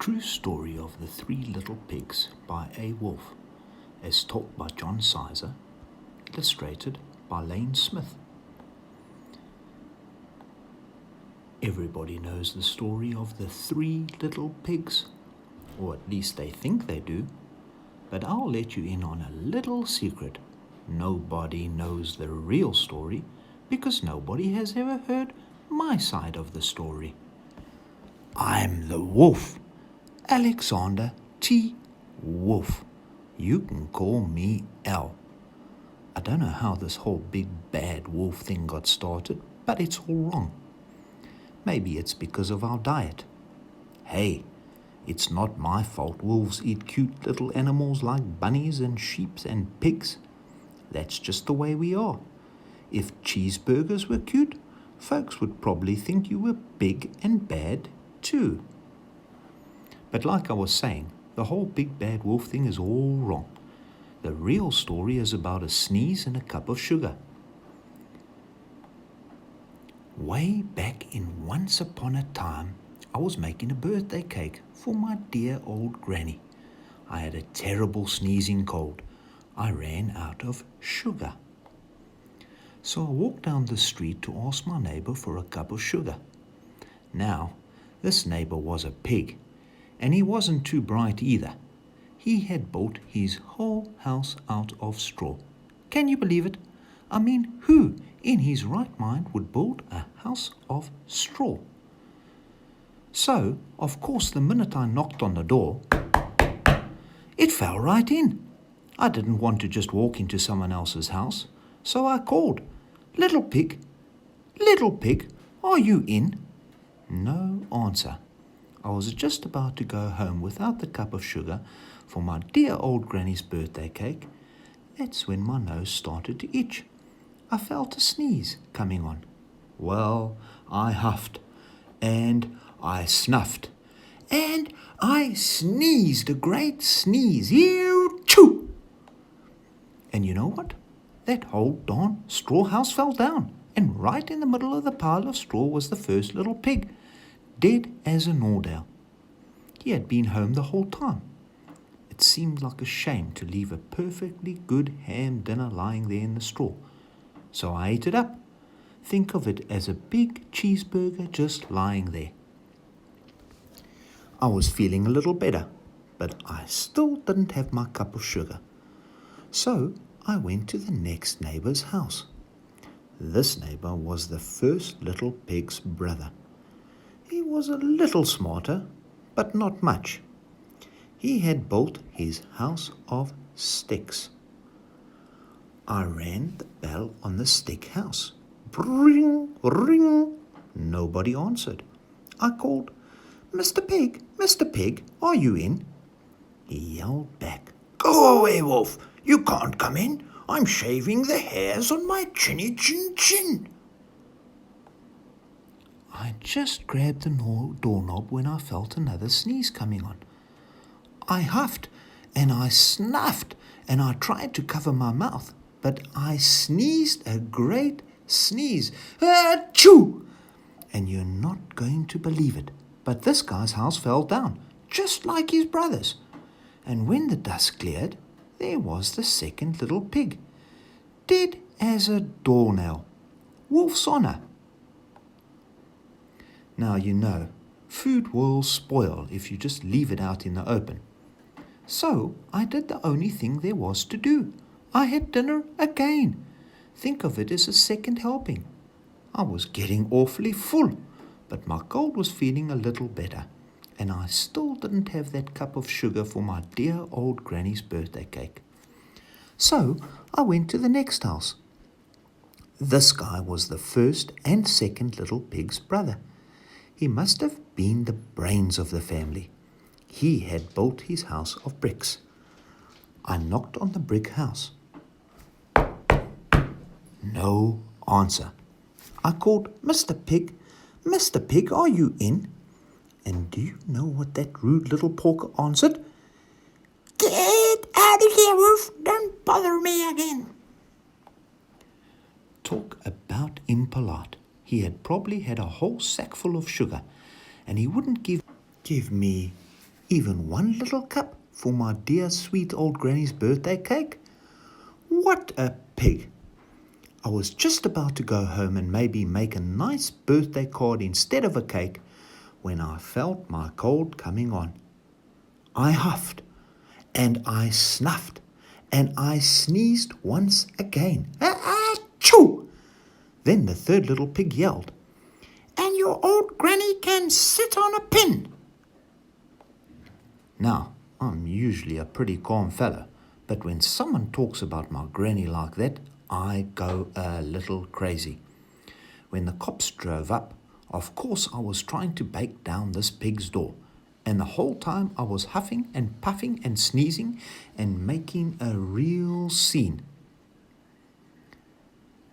True Story of the Three Little Pigs by A. Wolfe, as told by John Sizer, illustrated by Lane Smith. Everybody knows the story of the three little pigs, or at least they think they do, but I'll let you in on a little secret. Nobody knows the real story because nobody has ever heard my side of the story. I'm the wolf, Alexander T. Wolfe. You can call me Al. I don't know how this whole big bad wolf thing got started, but it's all wrong. Maybe it's because of our diet. Hey, it's not my fault wolves eat cute little animals like bunnies and sheep and pigs. That's just the way we are. If cheeseburgers were cute, folks would probably think you were big and bad too. But like I was saying, the whole big bad wolf thing is all wrong. The real story is about a sneeze and a cup of sugar. Way back in once upon a time, I was making a birthday cake for my dear old granny. I had a terrible sneezing cold. I ran out of sugar. So I walked down the street to ask my neighbor for a cup of sugar. Now, this neighbor was a pig, and he wasn't too bright either. He had built his whole house out of straw. Can you believe it? I mean, who in his right mind would build a house of straw? So, of course, the minute I knocked on the door, it fell right in. I didn't want to just walk into someone else's house, so I called, little pig, are you in? No answer. I was just about to go home without the cup of sugar for my dear old granny's birthday cake. That's when my nose started to itch. I felt a sneeze coming on. Well, I huffed, and I snuffed, and I sneezed a great sneeze. Ew-choo! And you know what? That whole darn straw house fell down, and right in the middle of the pile of straw was the first little pig, dead as an ordale. He had been home the whole time. It seemed like a shame to leave a perfectly good ham dinner lying there in the straw. So I ate it up. Think of it as a big cheeseburger just lying there. I was feeling a little better, but I still didn't have my cup of sugar. So I went to the next neighbor's house. This neighbor was the first little pig's brother. He was a little smarter, but not much. He had built his house of sticks. I rang the bell on the stick house. Ring, ring. Nobody answered. I called, Mr. Pig, are you in? He yelled back, Go away, Wolf. You can't come in. I'm shaving the hairs on my chinny chin. I just grabbed the doorknob when I felt another sneeze coming on. I huffed and I snuffed and I tried to cover my mouth, but I sneezed a great sneeze. Achoo! And you're not going to believe it, but this guy's house fell down, just like his brother's. And when the dust cleared, there was the second little pig, dead as a doornail. Wolf's honor. Now you know, food will spoil if you just leave it out in the open. So I did the only thing there was to do. I had dinner again. Think of it as a second helping. I was getting awfully full, but my cold was feeling a little better, and I still didn't have that cup of sugar for my dear old granny's birthday cake. So I went to the next house. This guy was the first and second little pig's brother. He must have been the brains of the family. He had built his house of bricks. I knocked on the brick house. No answer. I called, Mr. Pig, are you in? And do you know what that rude little porker answered? Get out of here, Wolf. Don't bother me again. Talk about impolite. He had probably had a whole sack full of sugar, and he wouldn't give me Even one little cup for my dear sweet old granny's birthday cake? What a pig! I was just about to go home and maybe make a nice birthday card instead of a cake when I felt my cold coming on. I huffed, and I snuffed, and I sneezed once again. Achoo! Then the third little pig yelled, "And your old granny can sit on a pin!" Now, I'm usually a pretty calm fellow, but when someone talks about my granny like that, I go a little crazy. When the cops drove up, of course I was trying to break down this pig's door, and the whole time I was huffing and puffing and sneezing and making a real scene.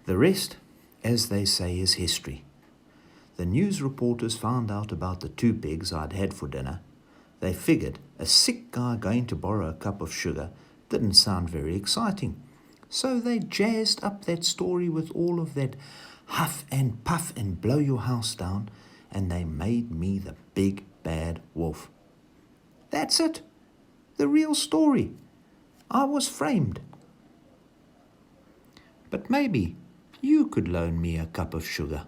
The rest, as they say, is history. The news reporters found out about the 2 pigs I'd had for dinner. They figured a sick guy going to borrow a cup of sugar didn't sound very exciting. So they jazzed up that story with all of that huff and puff and blow your house down, and they made me the big bad wolf. That's it. The real story. I was framed. But maybe you could loan me a cup of sugar.